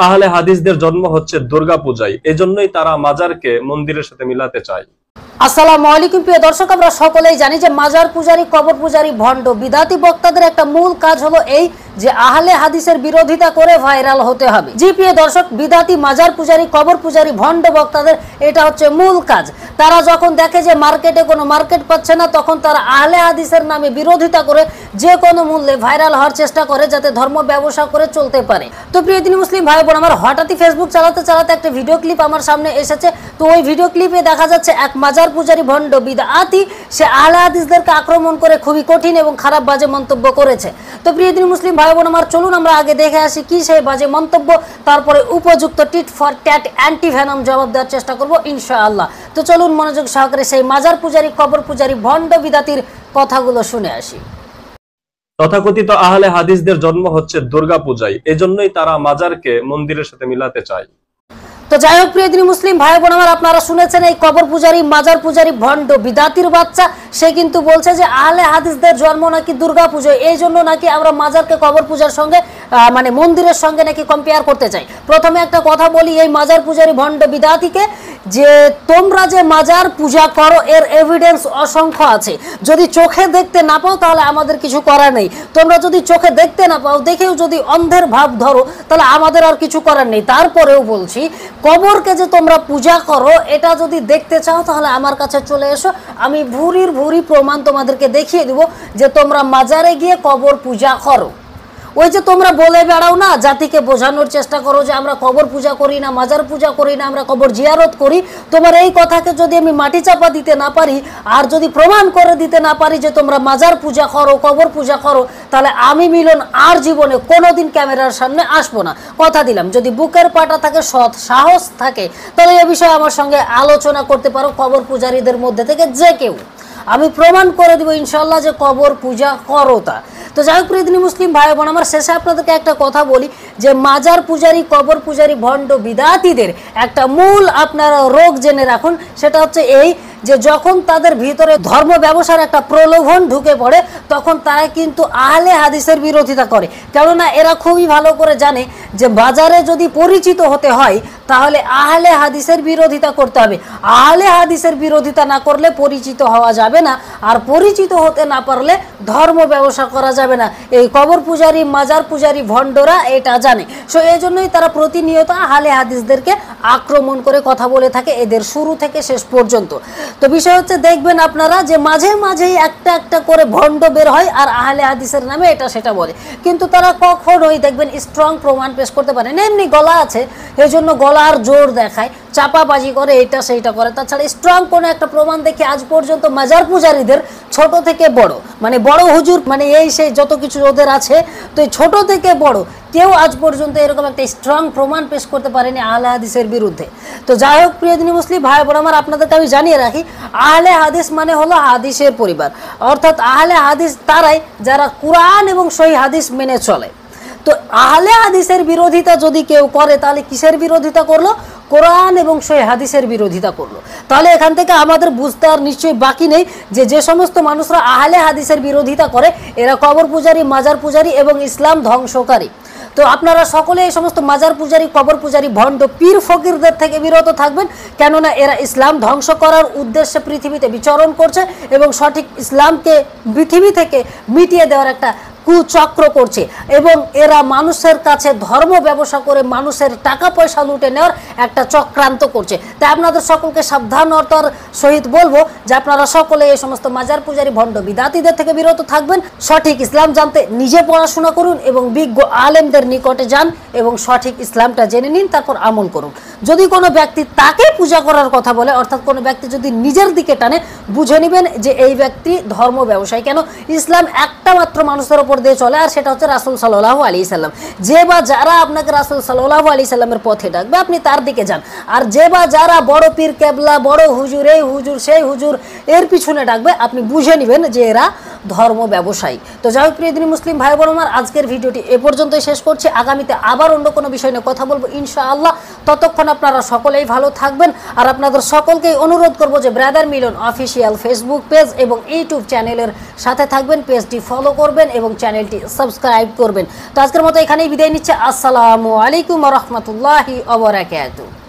আহলে হাদিসদের জন্ম হচ্ছে দুর্গা পূজায়, এজন্যই তারা মাজারকে মন্দিরের সাথে মিলাতে চায়। আসসালামু আলাইকুম প্রিয় দর্শক, আমরা সকলেই জানি যে মাজার পূজারী, কবর পূজারী, ভণ্ড বিদাতি বক্তাদের একটা মূল কাজ হলো এই যে আহলে হাদিসের বিরোধিতা করে ভাইরাল হতে হবে। জি প্রিয় দর্শক, বিদাতি, মাজার পূজারী, কবর পূজারী, ভণ্ড বক্তাদের এটা হচ্ছে মূল কাজ। তারা যখন দেখে যে মার্কেটে কোনো মার্কেট পাচ্ছে না, তখন তারা আহলে হাদিসের নামে বিরোধিতা করে যে কোনো মূল্যে ভাইরাল হওয়ার চেষ্টা করে, যাতে ধর্ম ব্যবসা করে চলতে পারে। তো প্রিয় দিনী মুসলিম ভাই বোন আমার, হঠাৎই ফেসবুক চালাতে চালাতে একটা ভিডিও ক্লিপ আমার সামনে এসেছে। তো ওই ভিডিও ক্লিপে দেখা যাচ্ছে এক মাজার পূজারী, ভণ্ড বিদআতি, সে আহলে হাদিসদেরকে আক্রমণ করে খুবই কঠিন এবং খারাপ বাজে মন্তব্য করেছে। তো প্রিয় দিনী মুসলিম ভাই বোন আমার, চলুন আমরা আগে দেখে আসি কি সেই বাজে মন্তব্য, তারপরে উপযুক্ত tit for tat anti venom জবাব দেওয়ার চেষ্টা করব ইনশাআল্লাহ। তো চলুন মনোযোগ সহকারে সেই মাজার পূজারী, কবর পূজারী, ভণ্ড বিদাতির কথাগুলো শুনে আসি। তথাকথিত আহলে হাদিসদের জন্ম হচ্ছে দুর্গা পূজায়, এজন্যই তারা মাজারকে মন্দিরের সাথে মিলাতে চায়। তো যাই হোক প্রিয় দিনী মুসলিম ভাই বোন আমার, আপনারা শুনেছেন এই কবর পূজারী, মাজার পূজারী, ভণ্ড বিদাতির বাচ্চা সে কিন্তু বলছে যে আহলে হাদিসদের জন্ম নাকি দুর্গা পূজায়, এই জন্য নাকি আমরা মাজারকে কবর পূজার সঙ্গে মানে মন্দিরের সঙ্গে নাকি কম্পেয়ার করতে চাই। প্রথমে একটা কথা বলি এই মাজার পূজারী, ভণ্ড বিদাতিকে, যে তোমরা যে মাজার পূজা করো এর এভিডেন্স অসংখ্য আছে। যদি চোখে দেখতে না পাও তাহলে আমাদের কিছু করার নেই। তোমরা যদি চোখে দেখতে না পাও, দেখেও যদি অন্ধের ভাব ধরো, তাহলে আমাদের আর কিছু করার নেই। তারপরেও বলছি, কবরকে যে তোমরা পূজা করো এটা যদি দেখতে চাও তাহলে আমার কাছে চলে এসো, আমি ভুরির ভুরি প্রমাণ তোমাদেরকে দেখিয়ে দিব যে তোমরা মাজারে গিয়ে কবর পূজা করো। ওই যে তোমরা বলে বেড়াও না, জাতিকে বোঝানোর চেষ্টা করো যে আমরা কবর পূজা করি না, মাজার পূজা করি না, আমরা কবর জিয়ারত করি। তোমার এই কথাকে যদি আমি মাটি চাপা দিতে না পারি, আর যদি প্রমাণ করে দিতে না পারি যে তোমরা মাজার পূজা করো, কবর পূজা করো, তাহলে আমি মিলন আর জীবনে কোনোদিন ক্যামেরার সামনে আসবো না। কথা দিলাম, যদি বুকের পাটা থাকে, সৎ সাহস থাকে, তাহলে এ বিষয়ে আমার সঙ্গে আলোচনা করতে পারো। কবর পূজারীদের মধ্যে থেকে যে কেউ, আমি প্রমাণ করে দিব ইনশাল্লাহ যে কবর পূজা করো তা। তো যাই হোক প্রিয় দিনী মুসলিম ভাই বোন আমার, শেষে আপনাদেরকে একটা কথা বলি যে মাজার পূজারী, কবর পূজারী, ভণ্ড বিদাতিদের একটা মূল আপনারা রোগ জেনে রাখুন। সেটা হচ্ছে এই যে যখন তাদের ভিতরে ধর্ম ব্যবসার একটা প্রলোভন ঢুকে পড়ে, তখন তারা কিন্তু আহলে হাদিসের বিরোধিতা করে। কেননা এরা খুবই ভালো করে জানে যে বাজারে যদি পরিচিত হতে হয় তাহলে আহলে হাদিসের বিরোধিতা করতে হবে। আহলে হাদিসের বিরোধিতা না করলে পরিচিত হওয়া যাবে না, আর পরিচিত হতে না পারলে ধর্ম ব্যবসা করা যাবে না। এই কবর পূজারী, মাজার পূজারী, ভণ্ডরা এটা জানে। সো এই জন্যই তারা প্রতিনিয়ত আহলে হাদিসদেরকে আক্রমণ করে কথা বলে থাকে, এদের শুরু থেকে শেষ পর্যন্ত। তো বিষয় হচ্ছে, দেখবেন আপনারা যে মাঝে মাঝেই একটা একটা করে ভণ্ড বের হয় আর আহলে হাদিসের নামে এটা সেটা বলে, কিন্তু তারা কখনোই দেখবেন স্ট্রং প্রমাণ পেশ করতে পারে না। এমনি গলা আছে, এই জন্য গলার জোর দেখায়, চাপাবাজি করে, এটা সেইটা করে। তাছাড়া স্ট্রং কোনো একটা প্রমাণ দেখে আজ পর্যন্ত মাজার পূজারীদের ছোট থেকে বড়, মানে বড় হুজুর, মানে এই সেই যত কিছু ওদের আছে, তো এই ছোট থেকে বড় কেউ আজ পর্যন্ত এরকম একটা স্ট্রং প্রমাণ পেশ করতে পারেনি আহলে হাদিসের বিরুদ্ধে। তো যাই হোক প্রিয় দিনী মুসলিম ভাই বোন আমার, আপনাদেরকে আমি জানিয়ে রাখি, আহলে হাদিস মানে হলো হাদিসের পরিবার। অর্থাৎ আহলে হাদিস তারাই যারা কুরআন এবং সহিহ হাদিস মেনে চলে। তো আহলে হাদিসের বিরোধিতা যদি কেউ করে, তাহলে কিসের বিরোধিতা করলো? কোরআন এবং সহিহ হাদিসের বিরোধিতা করলো। তাহলে এখান থেকে আমাদের বুঝতে আর নিশ্চয়ই বাকি নেই যে যে সমস্ত মানুষরা আহলে হাদিসের বিরোধিতা করে এরা কবর পূজারী, মাজার পূজারী এবং ইসলাম ধ্বংসকারী। তো আপনারা সকলে এই সমস্ত মাজার পূজারী, কবর পূজারী, ভণ্ড পীর ফকিরদের থেকে বিরত থাকবেন, কেননা এরা ইসলাম ধ্বংস করার উদ্দেশ্যে পৃথিবীতে বিচরণ করছে এবং সঠিক ইসলামকে পৃথিবী থেকে মিটিয়ে দেওয়ার একটা কুচক্র করছে, এবং এরা মানুষের কাছে ধর্ম ব্যবসা করে মানুষের টাকা পয়সা লুটে নেওয়ার একটা চক্রান্ত করছে। তাই আপনাদের সকলকে সাবধানতার সহিত বলবো যে আপনারা সকলে এই সমস্ত মাজার পূজারী, ভণ্ড বিদাতিদের থেকে বিরত থাকবেন। সঠিক ইসলাম জানতে নিজে পড়াশোনা করুন এবং বিজ্ঞ আলেমদের নিকটে যান এবং সঠিক ইসলামটা জেনে নিন, তারপর আমল করুন। যদি কোনো ব্যক্তি তাকে পূজা করার কথা বলে, অর্থাৎ কোনো ব্যক্তি যদি নিজের দিকে টানে, বুঝে নেবেন যে এই ব্যক্তি ধর্ম ব্যবসায়ী। কেন? ইসলাম একটা মাত্র মানুষের ওপর দিয়ে চলে, আর সেটা হচ্ছে রাসূল সাল্লাল্লাহু আলাইহি সাল্লাম। যে বা যারা আপনাকে রাসূল সাল্লাল্লাহু আলাইহি সাল্লামের পথে ডাকবে, আপনি তার দিকে যান। আর যে বা যারা বড় পীর কেবলা, বড় হুজুর, এই হুজুর সেই হুজুর এর পিছনে ডাকবে, আপনি বুঝে নেবেন যে এরা ধর্ম ব্যবসায়ী। তো যাই হোক প্রিয় দিনী মুসলিম ভাই বোন আমার, আজকের ভিডিওটি এ পর্যন্তই শেষ করছি। আগামীতে আবার অন্য কোনো বিষয় নিয়ে কথা বলবো ইনশাআল্লাহ। ততক্ষণ আপনারা সকলেই ভালো থাকবেন। আর আপনাদের সকলকেই অনুরোধ করব যে ব্রাদার মিলন অফিসিয়াল ফেসবুক পেজ এবং ইউটিউব চ্যানেলের সাথে থাকবেন, পেজটি ফলো করবেন এবং চ্যানেলটি সাবস্ক্রাইব করবেন। তো আজকের মতো এখানেই বিদায় নিচ্ছে। আসসালামু আলাইকুম ওয়া রাহমাতুল্লাহি ওয়া বারাকাতুহু।